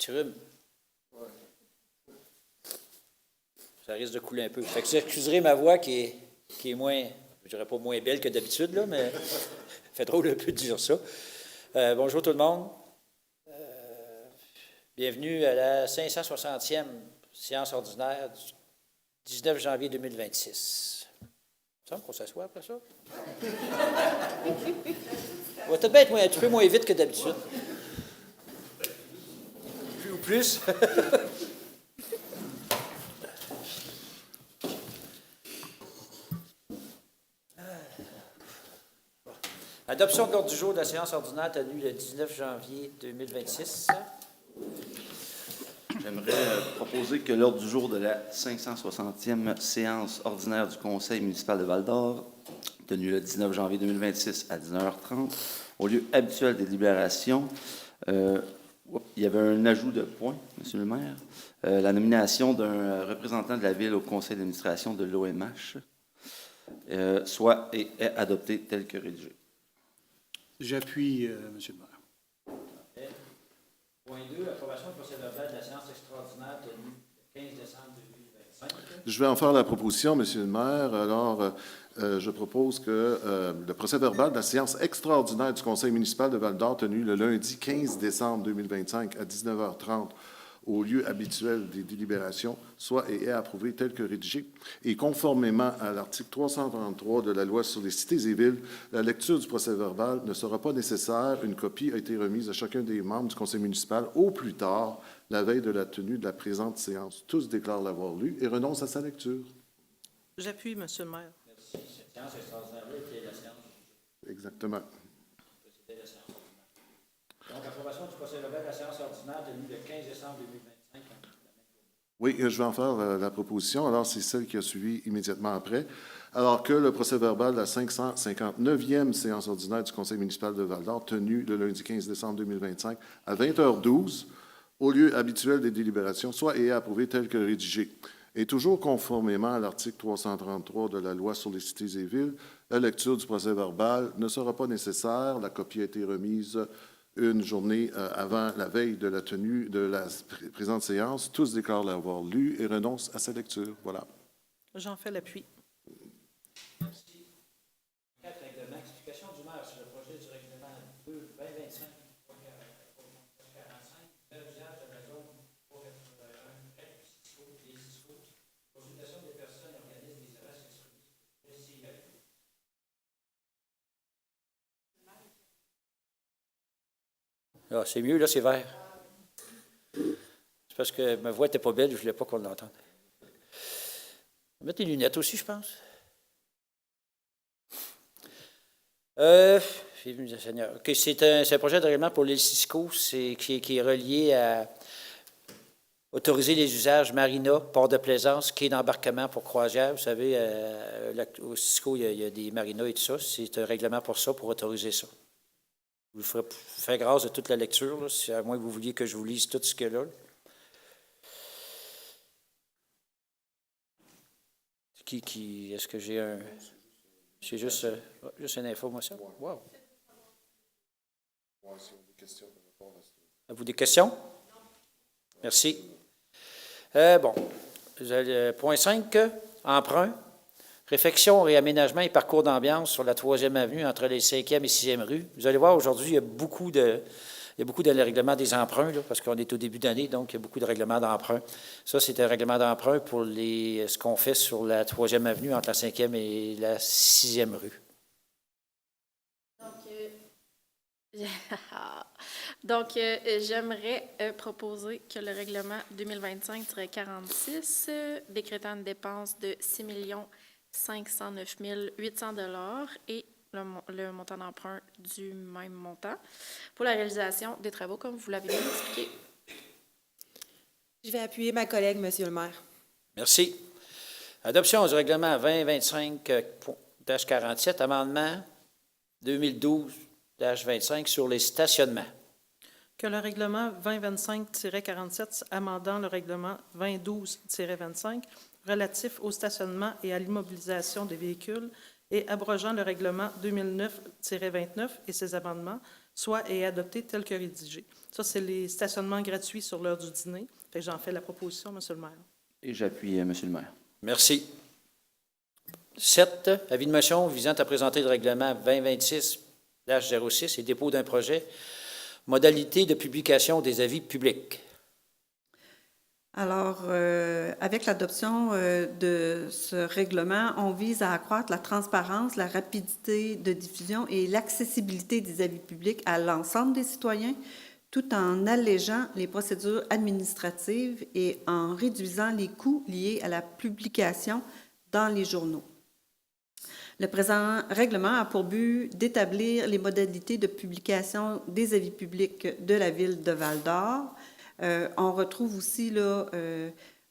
petit rhume. Ça risque de couler un peu. Fait que vous excuserez ma voix qui est moins, je dirais pas moins belle que d'habitude, là, mais ça fait drôle un peu de dire ça. Bonjour tout le monde. Bienvenue à la 560e séance ordinaire du 19 janvier 2026. Il me semble qu'on s'assoit après ça. On va peut-être bien être un petit peu moins vite que d'habitude. Plus ou plus. Adoption de l'ordre du jour de la séance ordinaire tenue le 19 janvier 2026. J'aimerais proposer que l'ordre du jour de la 560e séance ordinaire du Conseil municipal de Val-d'Or, tenue le 19 janvier 2026 à 19h30, au lieu habituel des délibérations, il y avait un ajout de point, Monsieur le maire, la nomination d'un représentant de la Ville au Conseil d'administration de l'OMH, soit et est adopté tel que rédigé. J'appuie, Monsieur le maire. Point 2, approbation du procès-verbal de la séance extraordinaire tenue le 15 décembre 2025. Je vais en faire la proposition, Monsieur le maire. Alors, je propose que le procès-verbal de la séance extraordinaire du Conseil municipal de Val-d'Or tenue le lundi 15 décembre 2025 à 19h30 au lieu habituel des délibérations soit et est approuvé tel que rédigé. Et conformément à l'article 333 de la loi sur les cités et villes, la lecture du procès-verbal ne sera pas nécessaire. Une copie a été remise à chacun des membres du conseil municipal au plus tard la veille de la tenue de la présente séance. Tous déclarent l'avoir lu et renoncent à sa lecture. J'appuie, Monsieur le maire. Merci. Cette séance extraordinaire-là était la séance. Exactement. C'était la séance ordinaire. Donc, approbation du procès-verbal de la séance ordinaire tenue le 15 décembre 2025. Oui, je vais en faire la proposition. Alors, c'est celle qui a suivi immédiatement après. Alors que le procès-verbal de la 559e séance ordinaire du Conseil municipal de Val-d'Or, tenue le lundi 15 décembre 2025 à 20h12, au lieu habituel des délibérations, soit et est approuvé tel que rédigé. Et toujours conformément à l'article 333 de la loi sur les cités et villes, la lecture du procès-verbal ne sera pas nécessaire. La copie a été remise une journée avant la veille de la tenue de la présente séance. Tous déclarent l'avoir lu et renoncent à sa lecture. Voilà. J'en fais l'appui. Merci. 4. Règlement. Explication du maire sur le projet du règlement 2025. 45. L'usage de la zone pour des discours. Consultation des personnes, organismes, des arrêts sexuels. Ah, c'est mieux, là, c'est vert. C'est parce que ma voix n'était pas belle, je ne voulais pas qu'on l'entende. Mettre tes lunettes aussi, je pense. Seigneur. Okay, c'est un projet de règlement pour les Cisco qui est relié à autoriser les usages marina, port de plaisance, quai d'embarquement pour croisière. Vous savez, au Cisco, il y a des marinas et tout ça. C'est un règlement pour ça, pour autoriser ça. Je vous ferai grâce de toute la lecture, là, si à moins que vous vouliez que je vous lise tout ce qu'il y a là. Est-ce que j'ai un... C'est juste une info, moi, ça? Wow. Avez-vous des questions? Merci. Bon. Point 5, emprunt. Réfection, réaménagement et parcours d'ambiance sur la 3e avenue entre les 5e et 6e rues. Vous allez voir, aujourd'hui, il y a beaucoup de règlements des emprunts, là, parce qu'on est au début d'année, donc il y a beaucoup de règlements d'emprunt. Ça, c'est un règlement d'emprunt pour ce qu'on fait sur la 3e avenue entre la 5e et la 6e rue. Donc, j'aimerais proposer que le règlement 2025-46, décrétant une dépense de 6 509 800 $ et le montant d'emprunt du même montant pour la réalisation des travaux, comme vous l'avez bien expliqué. Je vais appuyer ma collègue, Monsieur le maire. Merci. Adoption du règlement 2025-47, amendement 2012-25 sur les stationnements. Que le règlement 2025-47 amendant le règlement 2012-25 relatif au stationnement et à l'immobilisation des véhicules et abrogeant le règlement 2009-29 et ses amendements, soit et adopté tel que rédigé. Ça, c'est les stationnements gratuits sur l'heure du dîner. Fait que j'en fais la proposition, Monsieur le maire. Et j'appuie Monsieur le maire. Merci. 7, avis de motion visant à présenter le règlement 2026-06 et dépôt d'un projet, modalité de publication des avis publics. Alors, avec l'adoption de ce règlement, on vise à accroître la transparence, la rapidité de diffusion et l'accessibilité des avis publics à l'ensemble des citoyens, tout en allégeant les procédures administratives et en réduisant les coûts liés à la publication dans les journaux. Le présent règlement a pour but d'établir les modalités de publication des avis publics de la Ville de Val-d'Or. On retrouve aussi là,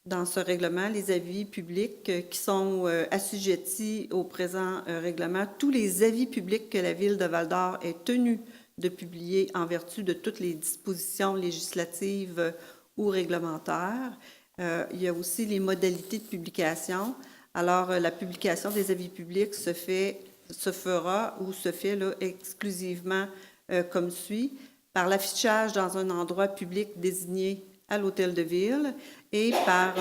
dans ce règlement les avis publics qui sont assujettis au présent règlement. Tous les avis publics que la Ville de Val-d'Or est tenue de publier en vertu de toutes les dispositions législatives ou réglementaires. Il y a aussi les modalités de publication. Alors, la publication des avis publics se fait là, exclusivement comme suit, par l'affichage dans un endroit public désigné à l'hôtel de ville et par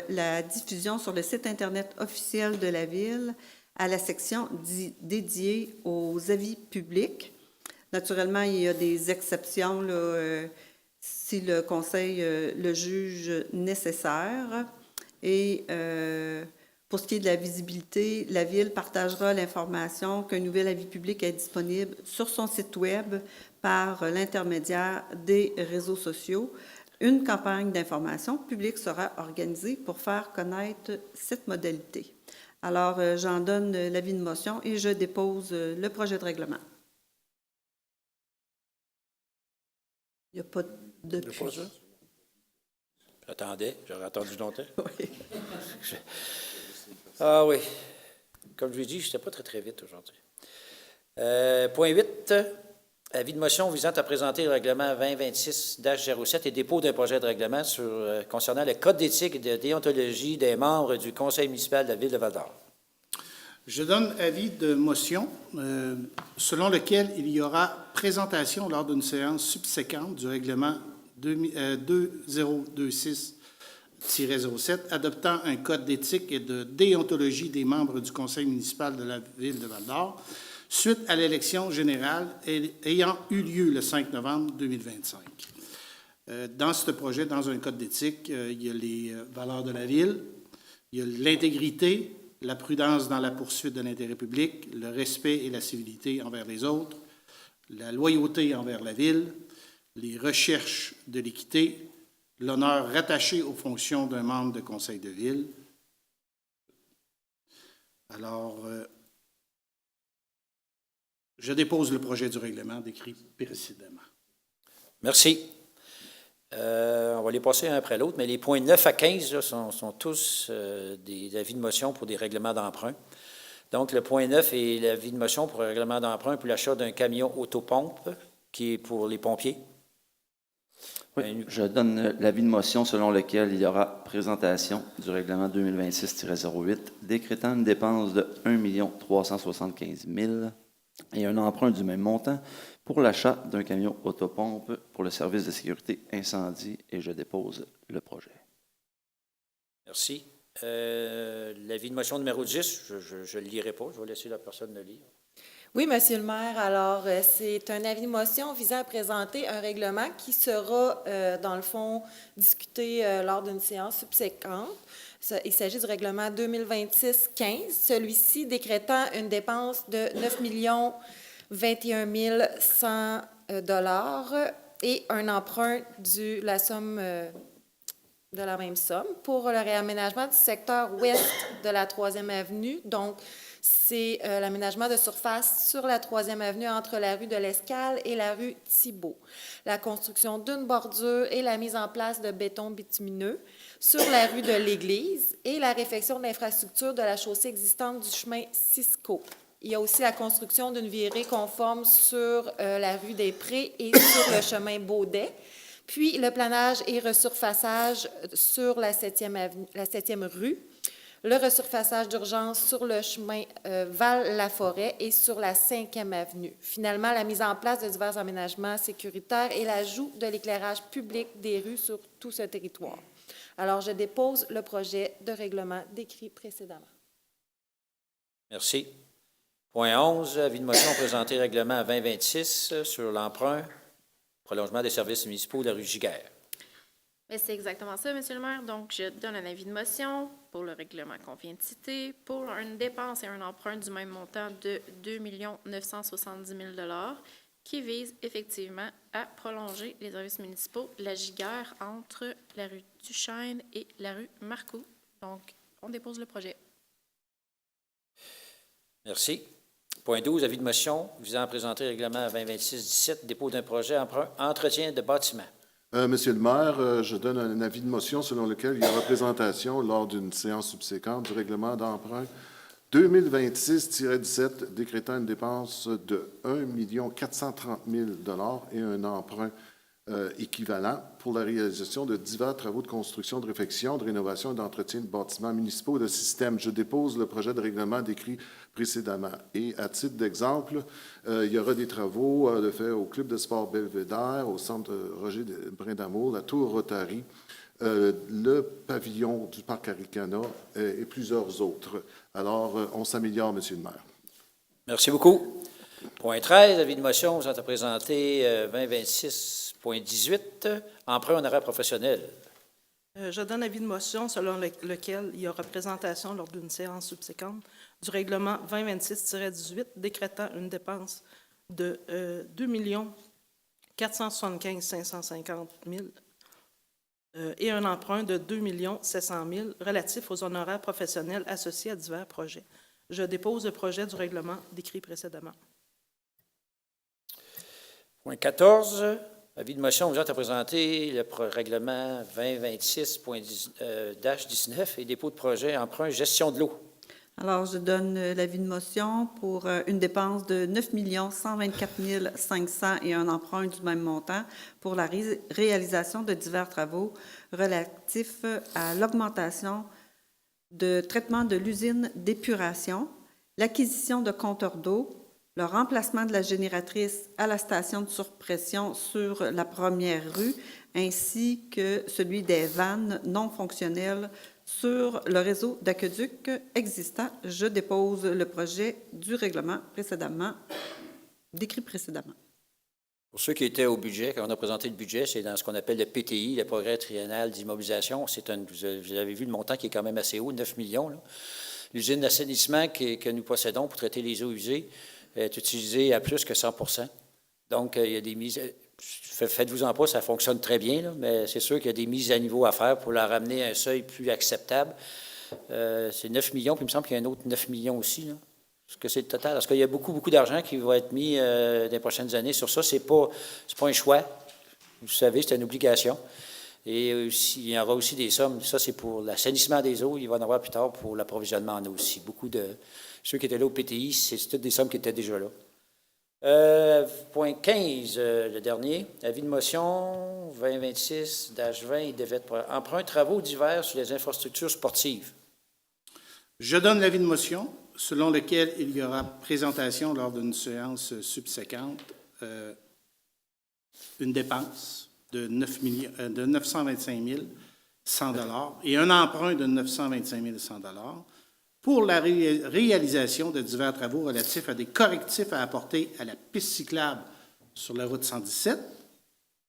la diffusion sur le site Internet officiel de la Ville à la section dédiée aux avis publics. Naturellement, il y a des exceptions là, si le Conseil le juge nécessaire. Et pour ce qui est de la visibilité, la Ville partagera l'information qu'un nouvel avis public est disponible sur son site Web par l'intermédiaire des réseaux sociaux. Une campagne d'information publique sera organisée pour faire connaître cette modalité. Alors, j'en donne l'avis de motion et je dépose le projet de règlement. Il n'y a pas de... J'attendais, j'aurais attendu longtemps. Oui. Ah oui. Comme je l'ai dit, je n'étais pas très vite aujourd'hui. Point 8, avis de motion visant à présenter le règlement 2026-07 et dépôt d'un projet de règlement concernant le code d'éthique et de déontologie des membres du conseil municipal de la Ville de Val-d'Or. Je donne avis de motion selon lequel il y aura présentation lors d'une séance subséquente du règlement 2026-07 adoptant un code d'éthique et de déontologie des membres du conseil municipal de la Ville de Val-d'Or suite à l'élection générale ayant eu lieu le 5 novembre 2025. Dans ce projet, dans un code d'éthique, il y a les valeurs de la Ville, il y a l'intégrité, la prudence dans la poursuite de l'intérêt public, le respect et la civilité envers les autres, la loyauté envers la Ville, les recherches de l'équité, l'honneur rattaché aux fonctions d'un membre de conseil de ville. Alors, je dépose le projet du règlement décrit précédemment. Merci. On va les passer un après l'autre, mais les points 9 à 15 là, sont tous des avis de motion pour des règlements d'emprunt. Donc, le point 9 est l'avis de motion pour un règlement d'emprunt pour l'achat d'un camion autopompe qui est pour les pompiers. Oui, je donne l'avis de motion selon lequel il y aura présentation du règlement 2026-08 décrétant une dépense de 1 375 000 et un emprunt du même montant pour l'achat d'un camion autopompe pour le service de sécurité incendie et je dépose le projet. Merci. L'avis de motion numéro 10, je ne le lirai pas, je vais laisser la personne le lire. Oui, Monsieur le maire. Alors, c'est un avis de motion visant à présenter un règlement qui sera, dans le fond, discuté lors d'une séance subséquente. Il s'agit du règlement 2026-15, celui-ci décrétant une dépense de 9 21 100 $ et un emprunt de la somme de la même somme pour le réaménagement du secteur ouest de la 3e avenue. Donc, c'est l'aménagement de surface sur la 3e avenue entre la rue de l'Escale et la rue Thibault. La construction d'une bordure et la mise en place de béton bitumineux sur la rue de l'Église et la réfection de l'infrastructure de la chaussée existante du chemin Cisco. Il y a aussi la construction d'une virée conforme sur la rue des Prés et sur le chemin Baudet. Puis le planage et resurfaçage sur la 7e rue. le resurfaçage d'urgence sur le chemin Val-la-Forêt et sur la 5e avenue. Finalement, la mise en place de divers aménagements sécuritaires et l'ajout de l'éclairage public des rues sur tout ce territoire. Alors, je dépose le projet de règlement décrit précédemment. Merci. Point 11, avis de motion présenté règlement 2026 sur l'emprunt, prolongement des services municipaux de la rue Giguère. Mais c'est exactement ça, Monsieur le maire. Donc, je donne un avis de motion pour le règlement qu'on vient de citer, pour une dépense et un emprunt du même montant de 2 970 000 $ qui vise effectivement à prolonger les services municipaux de la Giguère entre la rue Duchesne et la rue Marcoux. Donc, on dépose le projet. Merci. Point 12, avis de motion visant à présenter règlement 2026-17, dépôt d'un projet emprunt entretien de bâtiment. Monsieur le maire, je donne un avis de motion selon lequel il y aura présentation lors d'une séance subséquente du règlement d'emprunt 2026-17 décrétant une dépense de 1 430 000 $ et un emprunt équivalent pour la réalisation de divers travaux de construction, de réfection, de rénovation et d'entretien de bâtiments municipaux et de systèmes. Je dépose le projet de règlement décrit précédemment. Et à titre d'exemple, il y aura des travaux de fait au Club de sport Belvédère, au Centre Roger Brindamour, la Tour Rotary, le pavillon du Parc Aricana et plusieurs autres. Alors, on s'améliore, Monsieur le maire. Merci beaucoup. Point 13, avis de motion vous a présenté 2026.18, emprunt honoraire professionnel. Je donne avis de motion selon lequel il y aura présentation lors d'une séance subséquente du règlement 2026-18 décrétant une dépense de 2 475 550 000 et un emprunt de 2 700 000 relatif aux honoraires professionnels associés à divers projets. Je dépose le projet du règlement décrit précédemment. Point 14, avis de motion vous a présenté le règlement 2026.19 et dépôt de projet emprunt gestion de l'eau. Alors, je donne l'avis de motion pour une dépense de 9 124 500 et un emprunt du même montant pour la réalisation de divers travaux relatifs à l'augmentation de traitement de l'usine d'épuration, l'acquisition de compteurs d'eau, le remplacement de la génératrice à la station de surpression sur la première rue, ainsi que celui des vannes non fonctionnelles sur le réseau d'aqueduc existant. Je dépose le projet du règlement décrit précédemment. Pour ceux qui étaient au budget, quand on a présenté le budget, c'est dans ce qu'on appelle le PTI, le progrès triennal d'immobilisation. Vous avez vu le montant qui est quand même assez haut, 9 millions. Là. L'usine d'assainissement que nous possédons pour traiter les eaux usées est utilisée à plus que 100 %. Donc, il y a des mises... Faites-vous-en pas, ça fonctionne très bien, là, mais c'est sûr qu'il y a des mises à niveau à faire pour la ramener à un seuil plus acceptable. C'est 9 millions, puis il me semble qu'il y a un autre 9 millions aussi. Là. Est-ce que c'est le total? Parce qu'il y a beaucoup d'argent qui va être mis dans les prochaines années sur ça. C'est pas un choix. Vous savez, c'est une obligation. Et aussi, il y aura aussi des sommes. Ça, c'est pour l'assainissement des eaux. Il va y en avoir plus tard pour l'approvisionnement en eau aussi. Beaucoup de ceux qui étaient là au PTI, c'est toutes des sommes qui étaient déjà là. Point 15, le dernier. Avis de motion 2026-20 et dévette emprunt travaux divers sur les infrastructures sportives. Je donne l'avis de motion selon lequel il y aura présentation lors d'une séance subséquente, une dépense de 925 100 $ et un emprunt de 925 100 $ pour la réalisation de divers travaux relatifs à des correctifs à apporter à la piste cyclable sur la route 117,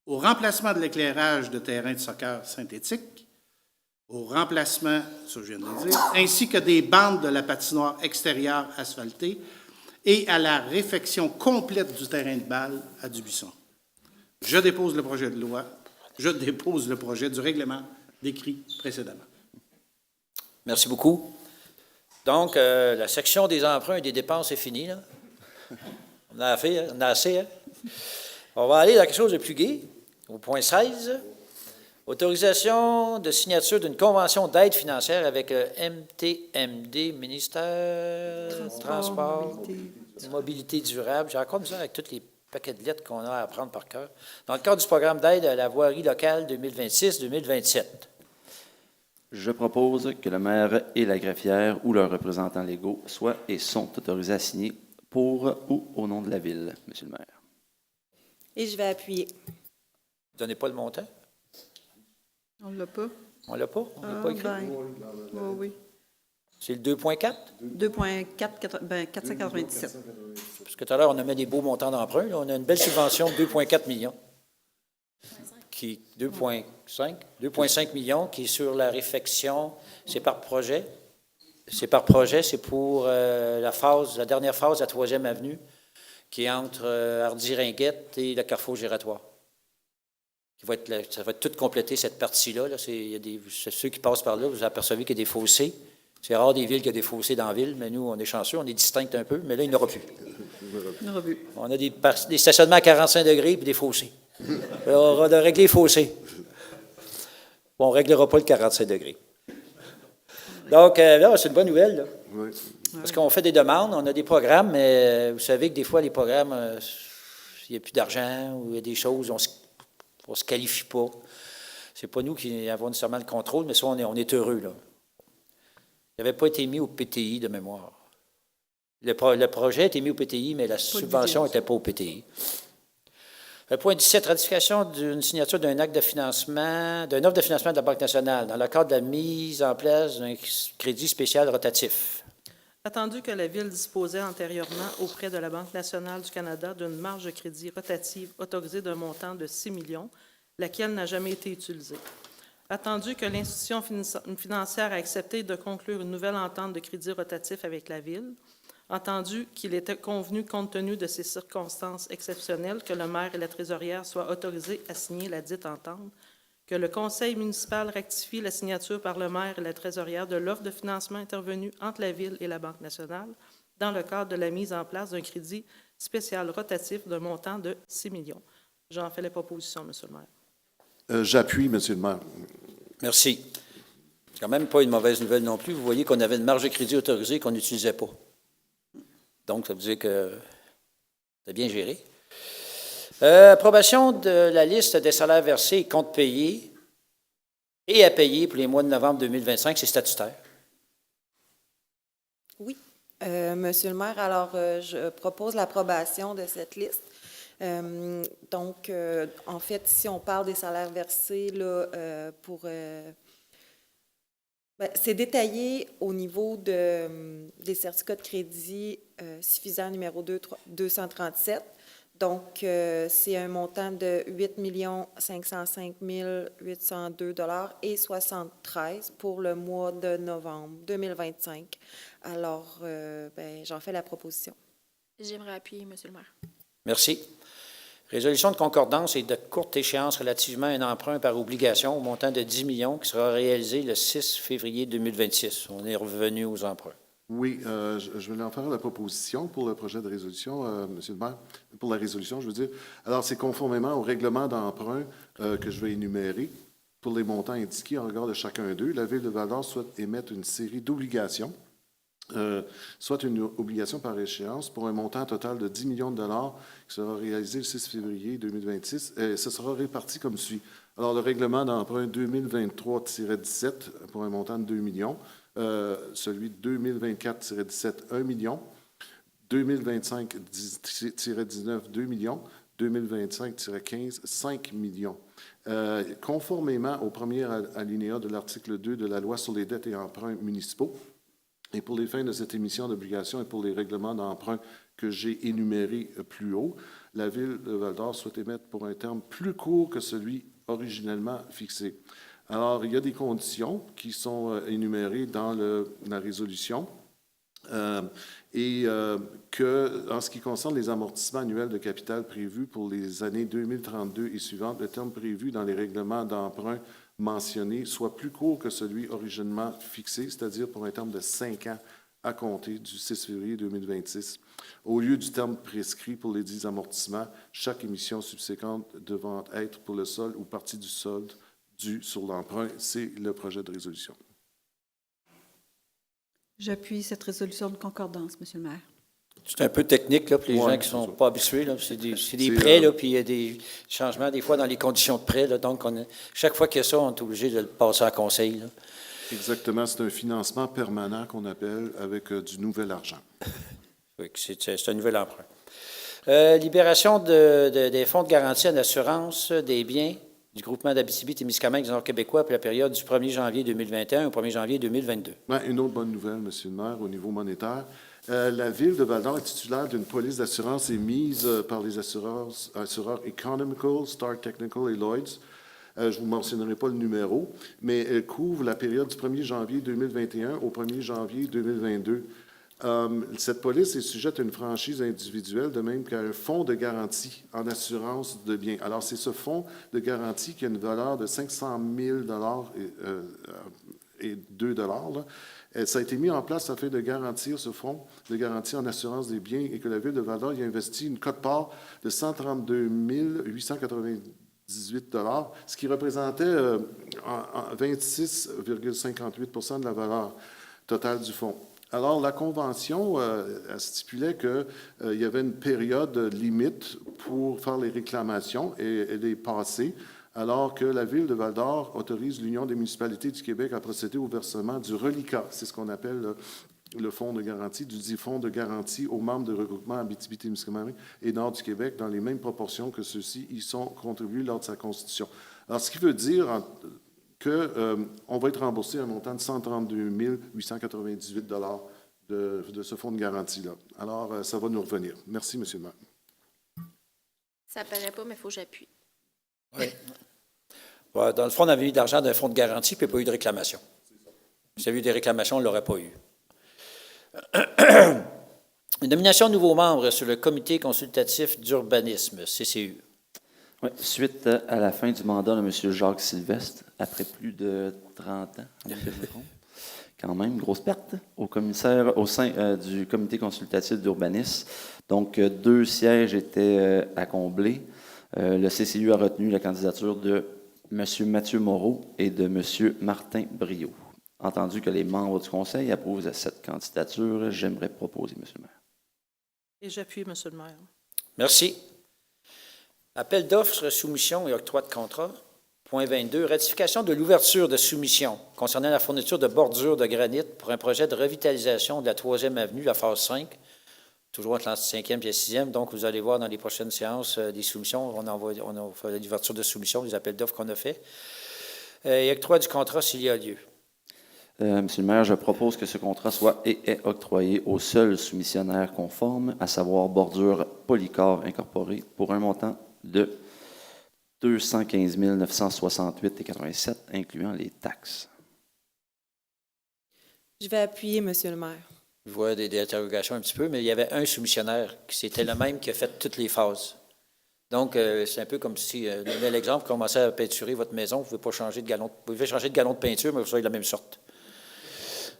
au remplacement de l'éclairage de terrain de soccer synthétique, au remplacement, ça je viens de le dire, ainsi que des bandes de la patinoire extérieure asphaltée et à la réfection complète du terrain de balle à Dubuisson. Je dépose le projet de loi, je dépose le projet du règlement décrit précédemment. Merci beaucoup. Donc, la section des emprunts et des dépenses est finie. Là. On a assez. Hein? On va aller dans quelque chose de plus gai, au point 16. Autorisation de signature d'une convention d'aide financière avec le MTMD, Ministère Transport, Mobilité durable. J'ai encore besoin avec tous les paquets de lettres qu'on a à apprendre par cœur. Dans le cadre du programme d'aide à la voirie locale 2026-2027. Je propose que le maire et la greffière ou leurs représentants légaux soient et sont autorisés à signer pour ou au nom de la Ville, Monsieur le maire. Et je vais appuyer. Vous ne donnez pas le montant? On ne l'a pas. On l'a pas? On l'a pas écrit? Oui. C'est le 2,4? 497. Parce que tout à l'heure, on a mis des beaux montants d'emprunt. Là. On a une belle subvention de 2,4 millions. 2,5 millions qui est sur la réfection. C'est par projet. C'est pour la dernière phase de la 3e avenue, qui est entre Hardy-Ringuette et le carrefour giratoire. Ça va être tout complété, cette partie-là. Là. Ceux qui passent par là, vous apercevez qu'il y a des fossés. C'est rare des villes qui ont des fossés dans la ville, mais nous, on est chanceux, on est distinct un peu, mais là, il n'y en aura plus. On a des stationnements à 45 degrés et des fossés. Alors, on va régler les fossés. Bon, on ne réglera pas le 45 degrés. Donc, là, c'est une bonne nouvelle. Là. Oui. Parce qu'on fait des demandes, on a des programmes, mais vous savez que des fois, les programmes, il n'y a plus d'argent ou il y a des choses, on ne se qualifie pas. Ce n'est pas nous qui avons nécessairement le contrôle, mais ça, on est heureux. Là. Il n'avait pas été mis au PTI de mémoire. Le projet a été mis au PTI, mais la subvention n'était pas au PTI. Point 17, ratification d'une signature d'un acte de financement, d'une offre de financement de la Banque nationale dans le cadre de la mise en place d'un crédit spécial rotatif. Attendu que la Ville disposait antérieurement auprès de la Banque nationale du Canada d'une marge de crédit rotative autorisée d'un montant de 6 millions, laquelle n'a jamais été utilisée. Attendu que l'institution financière a accepté de conclure une nouvelle entente de crédit rotatif avec la Ville. Entendu qu'il était convenu, compte tenu de ces circonstances exceptionnelles, que le maire et la trésorière soient autorisés à signer la dite entente, que le conseil municipal rectifie la signature par le maire et la trésorière de l'offre de financement intervenue entre la Ville et la Banque nationale dans le cadre de la mise en place d'un crédit spécial rotatif d'un montant de 6 millions. J'en fais les propositions, Monsieur le maire. J'appuie, Monsieur le maire. Merci. C'est quand même pas une mauvaise nouvelle non plus. Vous voyez qu'on avait une marge de crédit autorisée qu'on n'utilisait pas. Donc, ça veut dire que c'est bien géré. Approbation de la liste des salaires versés et comptes payés et à payer pour les mois de novembre 2025, c'est statutaire. Oui. Monsieur le maire, alors je propose l'approbation de cette liste. Donc, en fait, si on parle des salaires versés, là, c'est détaillé au niveau des certificats de crédit suffisant numéro 237. Donc, c'est un montant de 8 505 802 et 73 pour le mois de novembre 2025. Alors, j'en fais la proposition. J'aimerais appuyer, Monsieur le maire. Merci. Résolution de concordance et de courte échéance relativement à un emprunt par obligation au montant de 10 millions qui sera réalisé le 6 février 2026. On est revenu aux emprunts. Oui, je vais en faire la proposition pour le projet de résolution, Monsieur le maire, pour la résolution, je veux dire. Alors, c'est conformément au règlement d'emprunt que je vais énumérer. Pour les montants indiqués en regard de chacun d'eux, la Ville de Val-d'Or souhaite émettre une série d'obligations, soit une obligation par échéance pour un montant total de 10 millions de dollars qui sera réalisé le 6 février 2026. Ce sera réparti comme suit. Alors, le règlement d'emprunt 2023-17 pour un montant de 2 millions. Celui de 2024-17, 1 million, 2025-19, 2 millions, 2025-15, 5 millions. Conformément au premier alinéa de l'article 2 de la Loi sur les dettes et emprunts municipaux, et pour les fins de cette émission d'obligations et pour les règlements d'emprunt que j'ai énumérés plus haut, la Ville de Val-d'Or souhaite émettre pour un terme plus court que celui originellement fixé. Alors, il y a des conditions qui sont énumérées dans la résolution que, en ce qui concerne les amortissements annuels de capital prévus pour les années 2032 et suivantes, le terme prévu dans les règlements d'emprunt mentionnés soit plus court que celui originellement fixé, c'est-à-dire pour un terme de 5 ans à compter du 6 février 2026. Au lieu du terme prescrit pour les 10 amortissements, chaque émission subséquente devant être pour le solde ou partie du solde dû sur l'emprunt, c'est le projet de résolution. J'appuie cette résolution de concordance, Monsieur le maire. C'est un peu technique là, pour les gens qui ne sont pas habitués. Là. C'est des prêts, là, puis il y a des changements des fois dans les conditions de prêt. Là, donc, chaque fois qu'il y a ça, on est obligé de le passer en conseil. Là. Exactement, c'est un financement permanent qu'on appelle avec du nouvel argent. Oui, c'est un nouvel emprunt. Libération des fonds de garantie en assurance des biens du groupement d'Abitibi-Témiscamingue du Nord québécois pour la période du 1er janvier 2021 au 1er janvier 2022. Ouais, une autre bonne nouvelle, M. le maire, au niveau monétaire. La Ville de Val-d'Or est titulaire d'une police d'assurance émise par les assureurs Economical, Star Technical et Lloyds. Je ne vous mentionnerai pas le numéro, mais elle couvre la période du 1er janvier 2021 au 1er janvier 2022. Cette police est sujette à une franchise individuelle, de même qu'à un fonds de garantie en assurance de biens. Alors, c'est ce fonds de garantie qui a une valeur de 500 000 et 2 $. Ça a été mis en place afin de garantir ce fonds de garantie en assurance des biens et que la Ville de Val-d'Or y a investi une quote-part de 132 898 $, ce qui représentait 26,58 % de la valeur totale du fonds. Alors, la Convention elle stipulait qu'il y avait une période limite pour faire les réclamations et elle est passée, alors que la Ville de Val-d'Or autorise l'Union des municipalités du Québec à procéder au versement du reliquat. C'est ce qu'on appelle le fonds de garantie, du dit fonds de garantie aux membres de regroupement Abitibi-Témiscamingue et Nord du Québec dans les mêmes proportions que ceux-ci y sont contribués lors de sa constitution. Alors, ce qui veut dire qu'on va être remboursé un montant de 132 898 $ de ce fonds de garantie-là. Alors, ça va nous revenir. Merci, M. le maire. Ça ne paraît pas, mais il faut que j'appuie. Oui. Ouais, dans le fond, on avait eu de l'argent d'un fonds de garantie, puis il n'y a pas eu de réclamation. S'il y avait eu des réclamations, on ne l'aurait pas eu. Une nomination de nouveaux membres sur le comité consultatif d'urbanisme, CCU. Oui, suite à la fin du mandat de M. Jacques Sylvestre, après plus de 30 ans, si je me trompe, quand même, grosse perte, au sein du comité consultatif d'urbanisme. Donc, 2 sièges étaient à combler. Le CCU a retenu la candidature de M. Mathieu Moreau et de M. Martin Briot. Entendu que les membres du Conseil approuvent cette candidature, j'aimerais proposer, M. le maire. Et j'appuie, M. le maire. Merci. Appel d'offres, soumission et octroi de contrat. Point 22, ratification de l'ouverture de soumission concernant la fourniture de bordures de granit pour un projet de revitalisation de la 3e avenue, la phase 5, toujours entre la 5e et la 6e. Donc, vous allez voir dans les prochaines séances des soumissions. On a fait l'ouverture de soumission, les appels d'offres qu'on a fait. Et octroi du contrat s'il y a lieu. Monsieur le maire, je propose que ce contrat soit et est octroyé au seul soumissionnaire conforme, à savoir Bordure Polycor Incorporé, pour un montant de 215 968,87 $, incluant les taxes. Je vais appuyer, M. le maire. Je vois des interrogations un petit peu, mais il y avait un soumissionnaire qui c'était le même qui a fait toutes les phases. Donc, c'est un peu comme si, donnez l'exemple, vous commencez à peinturer votre maison, vous ne pouvez pas changer de galon. Vous pouvez changer de galon de peinture, mais vous soyez de la même sorte.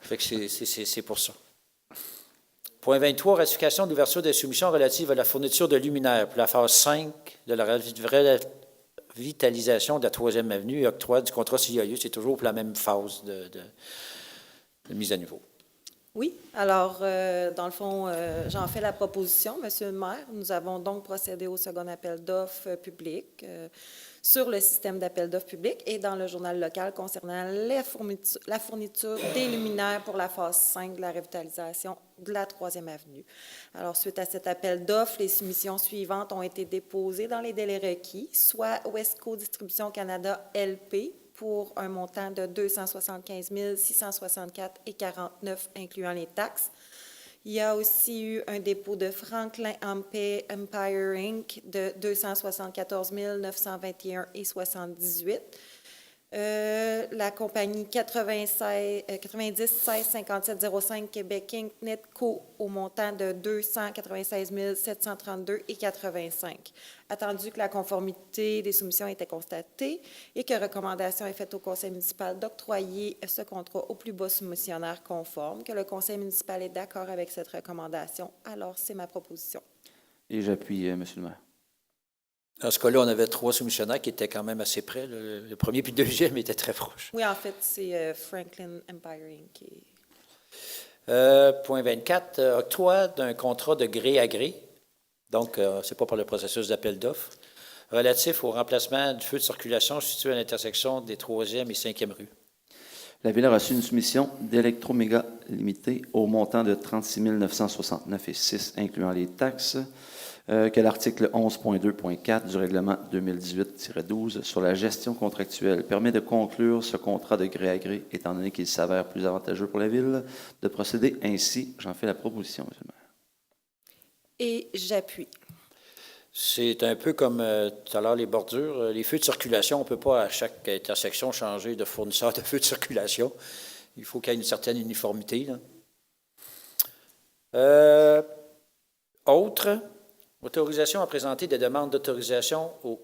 Fait que c'est pour ça. Point 23, ratification d'ouverture des soumissions relatives à la fourniture de luminaires pour la phase 5 de la revitalisation de la 3e avenue et octroi du contrat s'il y a lieu. C'est toujours pour la même phase de mise à niveau. Oui, alors, dans le fond, j'en fais la proposition, Monsieur le maire. Nous avons donc procédé au second appel d'offres public sur le système d'appel d'offres public et dans le journal local concernant la fourniture des luminaires pour la phase 5 de la revitalisation de la 3e avenue. Alors, suite à cet appel d'offres, les soumissions suivantes ont été déposées dans les délais requis, soit Westco Distribution Canada LP, pour un montant de 275 664,49 $, incluant les taxes. Il y a aussi eu un dépôt de Franklin Empire Inc. de 274 921,78 $. La compagnie 90 16 57 05 Québec Inc. Netco au montant de 296 732,85 $. Attendu que la conformité des soumissions était constatée et que recommandation est faite au conseil municipal d'octroyer ce contrat au plus bas soumissionnaire conforme, que le conseil municipal est d'accord avec cette recommandation, alors c'est ma proposition. Et j'appuie, M. le maire. Dans ce cas-là, on avait 3 soumissionnaires qui étaient quand même assez près. Le premier puis le deuxième étaient très proches. Oui, en fait, c'est Franklin Empire Inc. Point 24, octroi d'un contrat de gré à gré. Donc, ce n'est pas par le processus d'appel d'offres, relatif au remplacement du feu de circulation situé à l'intersection des 3e et 5e rues. La Ville a reçu une soumission d'Electroméga Limité au montant de 36 969,06 incluant les taxes, que l'article 11.2.4 du règlement 2018-12 sur la gestion contractuelle permet de conclure ce contrat de gré à gré, étant donné qu'il s'avère plus avantageux pour la Ville de procéder ainsi. J'en fais la proposition, M. le maire. Et j'appuie. C'est un peu comme tout à l'heure les bordures. Les feux de circulation, on ne peut pas à chaque intersection changer de fournisseur de feux de circulation. Il faut qu'il y ait une certaine uniformité, là. Autre, autorisation à présenter des demandes d'autorisation au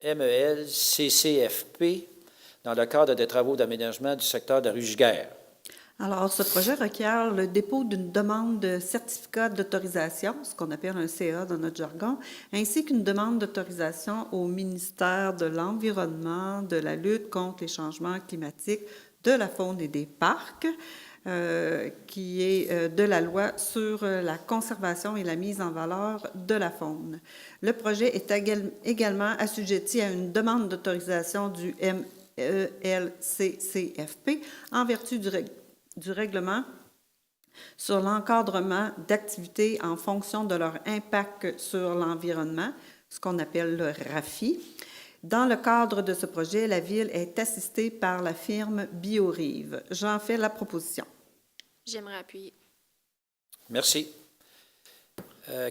MEL-CCFP dans le cadre des travaux d'aménagement du secteur de la rue Giguère. Alors, ce projet requiert le dépôt d'une demande de certificat d'autorisation, ce qu'on appelle un CA dans notre jargon, ainsi qu'une demande d'autorisation au ministère de l'Environnement, de la lutte contre les changements climatiques, de la faune et des parcs, qui est de la loi sur la conservation et la mise en valeur de la faune. Le projet est également assujetti à une demande d'autorisation du MELCCFP en vertu du règlement sur l'encadrement d'activités en fonction de leur impact sur l'environnement, ce qu'on appelle le RAFI. Dans le cadre de ce projet, la Ville est assistée par la firme BioRive. J'en fais la proposition. J'aimerais appuyer. Merci.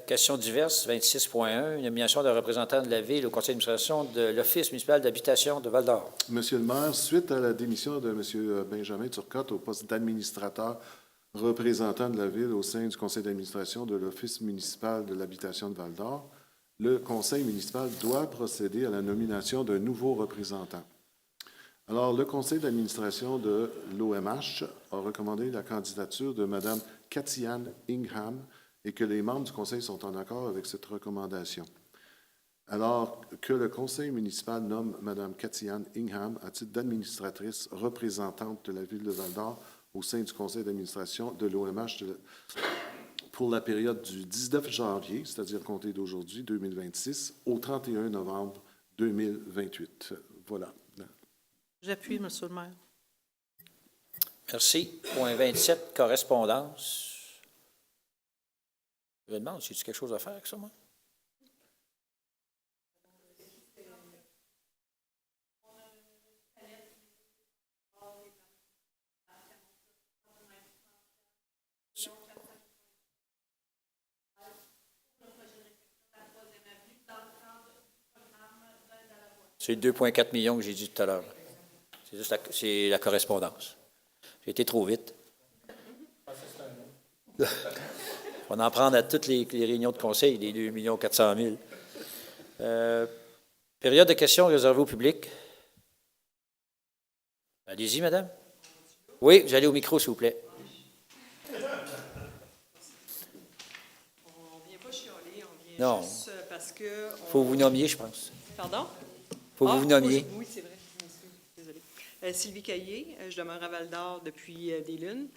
Questions diverses, 26.1, une nomination de représentant de la Ville au conseil d'administration de l'Office municipal d'habitation de Val-d'Or. Monsieur le maire, suite à la démission de M. Benjamin Turcotte au poste d'administrateur représentant de la Ville au sein du conseil d'administration de l'Office municipal de l'habitation de Val-d'Or, le conseil municipal doit procéder à la nomination d'un nouveau représentant. Alors, le conseil d'administration de l'OMH a recommandé la candidature de Mme Cathy-Anne Ingham et que les membres du conseil sont en accord avec cette recommandation. Alors que le conseil municipal nomme Mme Cathy-Anne Ingham à titre d'administratrice représentante de la Ville de Val-d'Or au sein du conseil d'administration de l'OMH pour la période du 19 janvier, c'est-à-dire compté d'aujourd'hui, 2026, au 31 novembre 2028. Voilà. J'appuie, M. le maire. Merci. Point 27, correspondance. Je me demande, j'ai-tu quelque chose à faire avec ça, moi? C'est 2,4 millions que j'ai dit tout à l'heure. C'est juste c'est la correspondance. J'ai été trop vite. On en prend à toutes les réunions de conseil, les 2 400 000. Période de questions réservée au public. Allez-y, madame. Oui, vous allez au micro, s'il vous plaît. On ne vient pas chialer, on vient juste parce que... Il faut vous nommiez, je pense. Pardon? Il faut vous nommiez. Oui, c'est vrai. Désolée. Sylvie Caillé, je demeure à Val-d'Or depuis des lunes.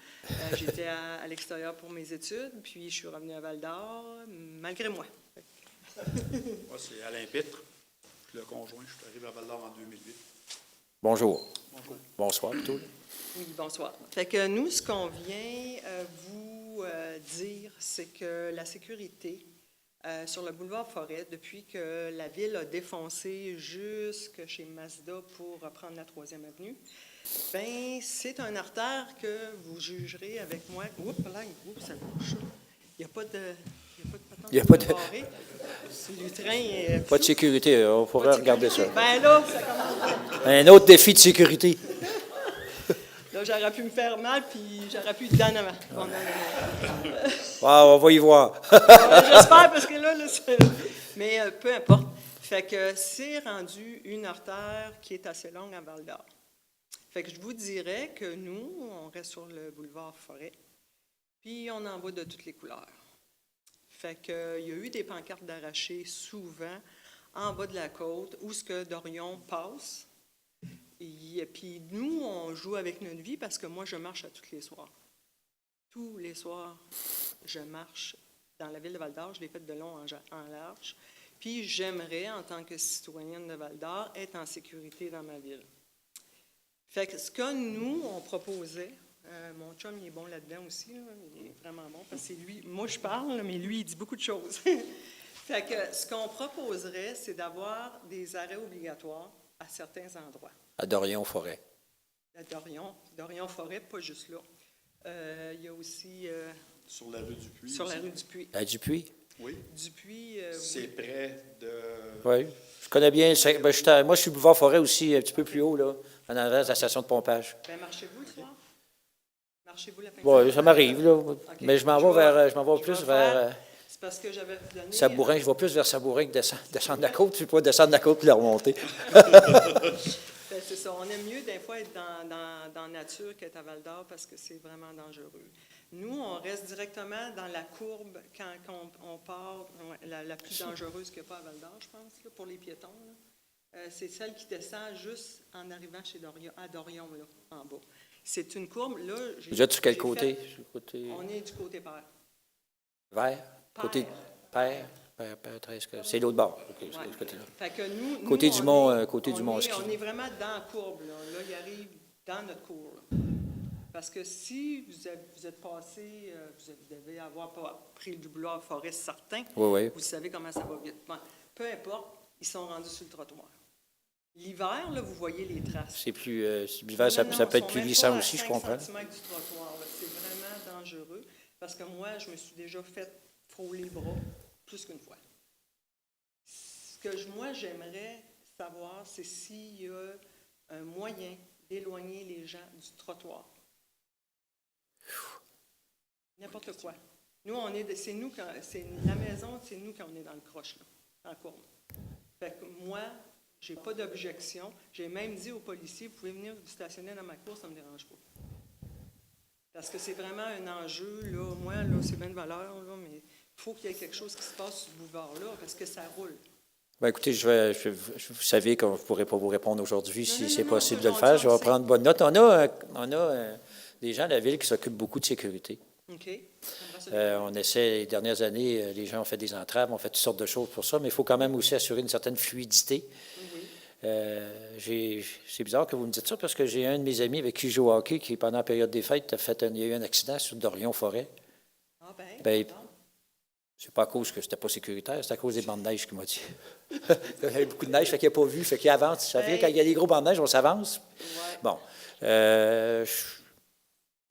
J'étais à l'extérieur pour mes études, puis je suis revenue à Val-d'Or, malgré moi. Moi, c'est Alain Pitre, le conjoint. Je suis arrivé à Val-d'Or en 2008. Bonjour. Bonjour. Bonsoir, plutôt. Oui, bonsoir. Fait que nous, ce qu'on vient vous dire, c'est que la sécurité sur le boulevard Forêt, depuis que la Ville a défoncé jusque chez Mazda pour reprendre la 3e avenue, bien, c'est un artère que vous jugerez avec moi. Oups, là, ça bouge. Il n'y a pas de... Il n'y a pas de... Le train... Pas de sécurité, on pourrait regarder ça. Bien là, ça commence. Un autre défi de sécurité. Là, j'aurais pu me faire mal, puis j'aurais pu être d'en avant. On va y voir. J'espère, parce que là c'est... Mais peu importe. Fait que c'est rendu une artère qui est assez longue à Val-d'Or. Fait que je vous dirais que nous, on reste sur le boulevard Forêt, puis on en voit de toutes les couleurs. Fait que il y a eu des pancartes d'arrachés souvent en bas de la côte, où ce que Dorion passe. Et puis nous, on joue avec notre vie parce que moi, je marche à tous les soirs. Tous les soirs, je marche dans la ville de Val-d'Or. Je l'ai fait de long en large. Puis j'aimerais, en tant que citoyenne de Val-d'Or, être en sécurité dans ma ville. Fait que ce que nous, on proposait, mon chum, il est bon là-dedans aussi, là, il est vraiment bon, parce que c'est lui, moi je parle, là, mais lui, il dit beaucoup de choses. Fait que ce qu'on proposerait, c'est d'avoir des arrêts obligatoires à certains endroits. À Dorion-Forêt. À Dorion-Forêt, pas juste là. Il y a aussi Sur la rue du Puy. sur la aussi. rue du Puy. À Dupuis? Oui. Dupuis, C'est oui. près de. Oui. Je connais bien. Moi, je suis boulevard-Forêt aussi, un petit peu plus haut, là, en avant de la station de pompage. Ben, marchez-vous le soir? Marchez-vous la fin de Oui, semaine? ça m'arrive, là. Mais je m'en vais vers, je m'en vais je plus vais vers faire- C'est parce que j'avais donné... Sabourin. Je vais plus vers Sabourin que descendre la côte. Je ne vais pas descendre la côte puis la remonter. Ben, c'est ça. On aime mieux, des fois, être dans la nature qu'être à Val-d'Or parce que c'est vraiment dangereux. Nous, on reste directement dans la courbe quand on part, la plus dangereuse qu'il n'y a pas à Val-d'Or, je pense, là, pour les piétons. Là. C'est celle qui descend juste en arrivant à Dorion, là, en bas. C'est une courbe, là... Vous êtes sur quel j'ai côté? fait- Sur le côté On est du côté père. vert? Côté Père? Père 13. C'est l'autre bord. OK, c'est Ouais. ce côté-là. Fait que nous, Côté nous, du on mont, est- côté du mont ski. On est vraiment dans la courbe, là. Là, il arrive dans notre cour. là. Parce que si vous êtes passé, vous devez avoir pas pris le boulevard Forêt certain, Oui, oui. vous savez comment ça va vite. Bon, peu importe, ils sont rendus sur le trottoir. L'hiver, là, vous voyez les traces. C'est plus. L'hiver, ça Non, peut être ils sont plus même glissant pas à aussi, je 5 comprends. centimètres du trottoir, là. C'est vraiment dangereux. Parce que moi, je me suis déjà fait frôler les bras plus qu'une fois. Ce que moi, j'aimerais savoir, c'est s'il y a un moyen d'éloigner les gens du trottoir. N'importe quoi. Nous, c'est nous quand c'est la maison, c'est nous quand on est dans le croche, là, dans la courbe. Fait que moi, j'ai pas d'objection. J'ai même dit aux policiers, vous pouvez venir vous stationner dans ma cour, ça me dérange pas. Parce que c'est vraiment un enjeu, là. Moi, là, c'est bien de valeur, là, mais il faut qu'il y ait quelque chose qui se passe sur ce boulevard-là, parce que ça roule. Ben, écoutez, vous savez qu'on ne pourrait pas vous répondre aujourd'hui si c'est possible de le ça, faire. on Je vais le sait. prendre bonne note. On a des gens de la ville qui s'occupent beaucoup de sécurité. OK? On essaie, les dernières années, les gens ont fait des entraves, ont fait toutes sortes de choses pour ça, mais il faut quand même aussi assurer une certaine fluidité. C'est bizarre que vous me dites ça parce que j'ai un de mes amis avec qui je joue au hockey qui, pendant la période des fêtes, il y a eu un accident sur Dorion-Forêt. Ah ben, Ben, pardon. c'est pas à cause que c'était pas sécuritaire, c'est à cause des bancs de neige qu'il m'a dit. Il y avait beaucoup de neige, fait qu'il n'a pas vu, fait qu'il avance. Ça vient quand il y a des gros bancs de neige, on s'avance. Ouais. Bon.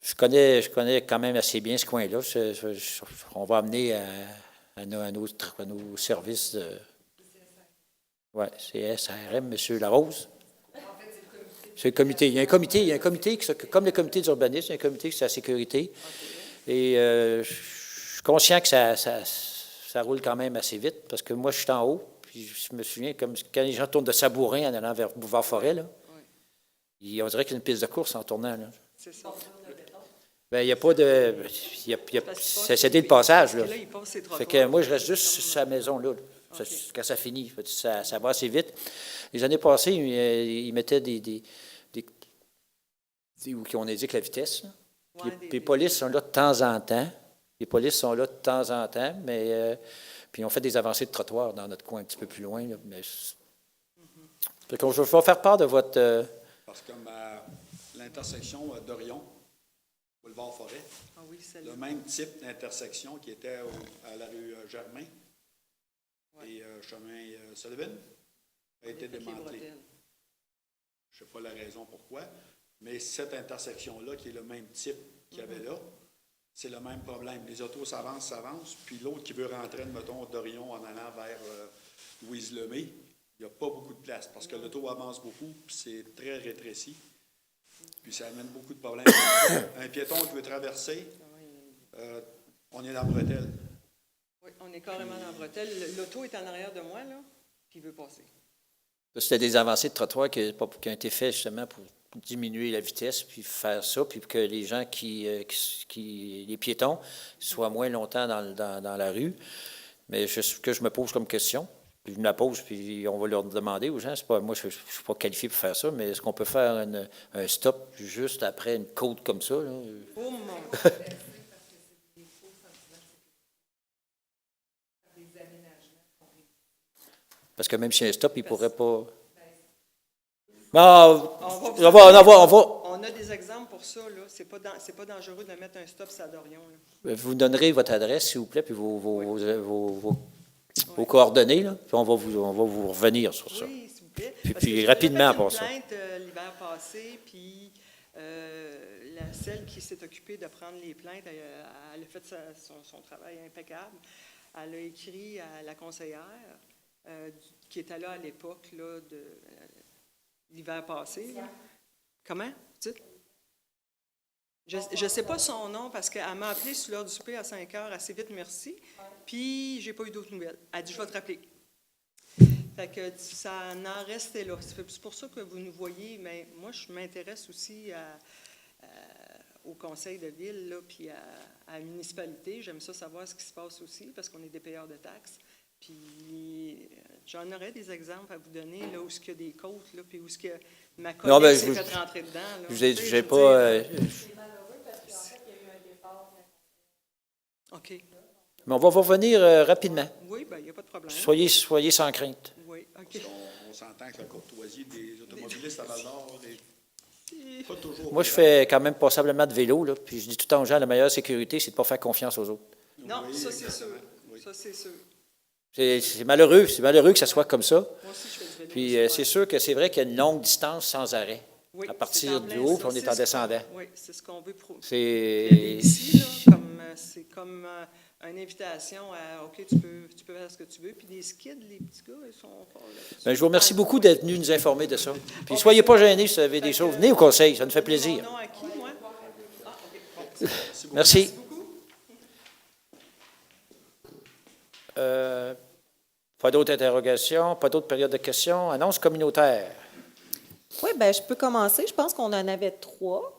Je connais quand même assez bien ce coin-là. On va amener à nos services de. Oui, c'est SARM, M. Larose. C'est le comité. Il y a un comité qui s'occupe, comme le comité d'urbanisme, il y a un comité qui est à la sécurité. Et je suis conscient que ça roule quand même assez vite, parce que moi, je suis en haut, puis je me souviens, comme quand les gens tournent de Sabourin en allant vers Bouvard-Forêt, là, on dirait qu'il y a une piste de course en tournant, là. C'est ça. Bien, il n'y a pas de. C'est cédé le passage, là. Là, il passe ses Fait trottoirs. que moi, je reste juste sur sa maison-là. Là. Quand ça finit, ça va assez vite. Les années passées, ils mettaient où on indique la vitesse. Là. Puis les polices sont là de temps en temps. Les polices sont là de temps en temps, mais puis on fait des avancées de trottoir dans notre coin un petit peu plus loin. Là, mais fait que je vais faire part de votre. Parce que comme à l'intersection d'Orion, Boulevard-Forêt, Ah oui, celle-là. le même type d'intersection qui était à la rue Germain et chemin Sullivan a été Avec les démantelé. bretelles. Je ne sais pas la raison pourquoi, mais cette intersection-là, qui est le même type qu'il y avait là, c'est le même problème. Les autos s'avancent, puis l'autre qui veut rentrer, mettons, d'Orion en allant vers Louise Lemay, il n'y a pas beaucoup de place parce que l'auto avance beaucoup, puis c'est très rétréci. Puis ça amène beaucoup de problèmes. Un piéton qui veut traverser, on est dans la bretelle. Oui, on est carrément dans la bretelle. L'auto est en arrière de moi, là, puis il veut passer. C'était des avancées de trottoir qui ont été faites justement pour diminuer la vitesse, puis faire ça, puis que les gens les piétons, soient moins longtemps dans la rue. Mais ce que je me pose comme question, puis je me la pose, puis on va leur demander aux gens, c'est pas, moi je ne suis pas qualifié pour faire ça, mais est-ce qu'on peut faire un stop juste après une côte comme ça? Là? Oh mon Parce que même si y a un stop, il ne pourrait pas... On a des exemples pour ça, là. C'est pas dangereux de mettre un stop sur Dorion, là. Vous donnerez votre adresse, s'il vous plaît, puis vos coordonnées, là, puis on va vous revenir sur ça. Oui, s'il vous plaît. Puis Parce que j'ai rapidement, fait une pour ça. plainte l'hiver passé, puis celle qui s'est occupée de prendre les plaintes, elle a fait son travail impeccable. Elle a écrit à la conseillère qui était là à l'époque, là, de l'hiver passé. Là. Comment? Dites? Je ne sais pas son nom parce qu'elle m'a appelé sur l'heure du souper à 5 heures, assez vite, merci. Puis, j'ai pas eu d'autres nouvelles. Elle a dit, je vais te rappeler. Fait que ça en restait là. C'est pour ça que vous nous voyez, mais moi, je m'intéresse aussi au conseil de ville, là, puis à la municipalité. J'aime ça savoir ce qui se passe aussi, parce qu'on est des payeurs de taxes. Puis, j'en aurais des exemples à vous donner, là, où il y a des côtes, là, puis où il y a ma collègue s'est fait rentrer dedans. Là. J'ai pas... OK. Mais on va vous revenir rapidement. Oui, bien, il n'y a pas de problème. Soyez sans crainte. Oui, OK. On s'entend que la courtoisie des automobilistes à Val-d'Or est pas toujours... Moi, je fais quand même passablement de vélo, là, puis je dis tout le temps aux gens, la meilleure sécurité, c'est de ne pas faire confiance aux autres. Non, Oui, ça, c'est sûr. oui. Ça, c'est sûr. C'est malheureux que ça soit comme ça. Moi aussi, je fais du vélo. Puis c'est sûr que c'est vrai qu'il y a une longue distance sans arrêt. Oui, À c'est partir en du plein haut, ça. puis on est C'est en ce descendant. Oui, c'est ce qu'on veut prouver. C'est... Ici, là, c'est comme une invitation à OK, tu peux faire ce que tu veux. Puis des skids, les petits gars, ils sont pas là. Bien, je vous remercie beaucoup d'être venu nous informer de ça. Puis soyez pas gênés si vous avez des choses. Venez au conseil, ça nous fait plaisir. Mon nom à qui, moi? Ah, OK. Bon. Merci. beaucoup. Pas d'autres interrogations, pas d'autres périodes de questions. Annonce communautaire. Oui, bien, je peux commencer. Je pense qu'on en avait 3.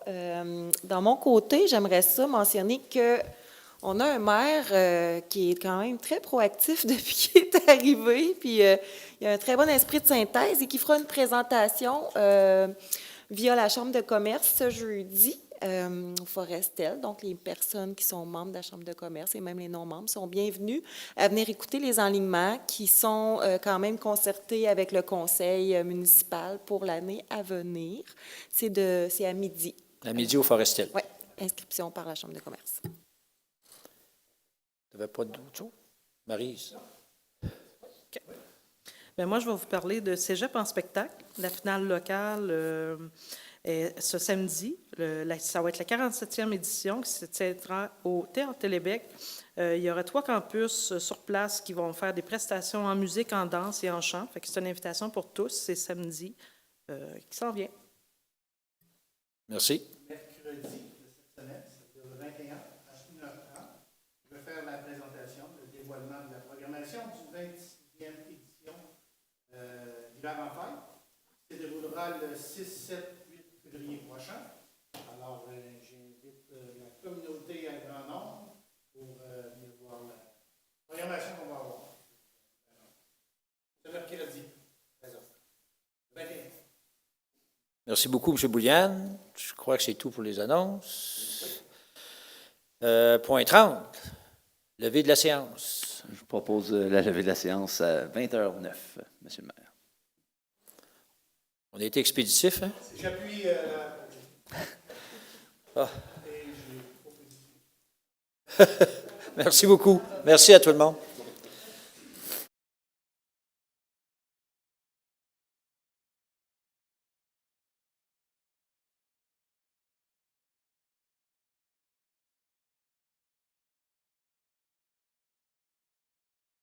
Dans mon côté, j'aimerais ça mentionner qu'on a un maire qui est quand même très proactif depuis qu'il est arrivé, puis il a un très bon esprit de synthèse et qui fera une présentation via la Chambre de commerce ce jeudi au Forestel. Donc, les personnes qui sont membres de la Chambre de commerce et même les non-membres sont bienvenus à venir écouter les enlignements qui sont quand même concertés avec le conseil municipal pour l'année à venir. C'est à midi. À midi au Forestel. Oui, inscription par la Chambre de commerce. Tu n'avais pas d'autres choses? Maryse? Bien, moi, je vais vous parler de Cégep en spectacle. La finale locale est ce samedi. Ça va être la 47e édition qui se tiendra au Théâtre Télébec. Il y aura 3 campus sur place qui vont faire des prestations en musique, en danse et en chant. Fait que c'est une invitation pour tous. C'est samedi qui s'en vient. Merci. Mercredi de cette semaine, c'est le 21 à 1h30. Je vais faire la présentation, le dévoilement de la programmation du 26e édition d'Hiver en fête. Il se déroulera le 6, 7, 8 février prochain. Alors, j'invite la communauté à grand nombre pour venir voir la programmation qu'on va avoir. C'est mercredi, 13h. 21. Merci beaucoup, M. Bouliane. Je crois que c'est tout pour les annonces. Point 30. Levée de la séance. Je vous propose la levée de la séance à 20h09, Monsieur le maire. On a été expéditif, hein? J'appuie Ah. Merci beaucoup. Merci à tout le monde.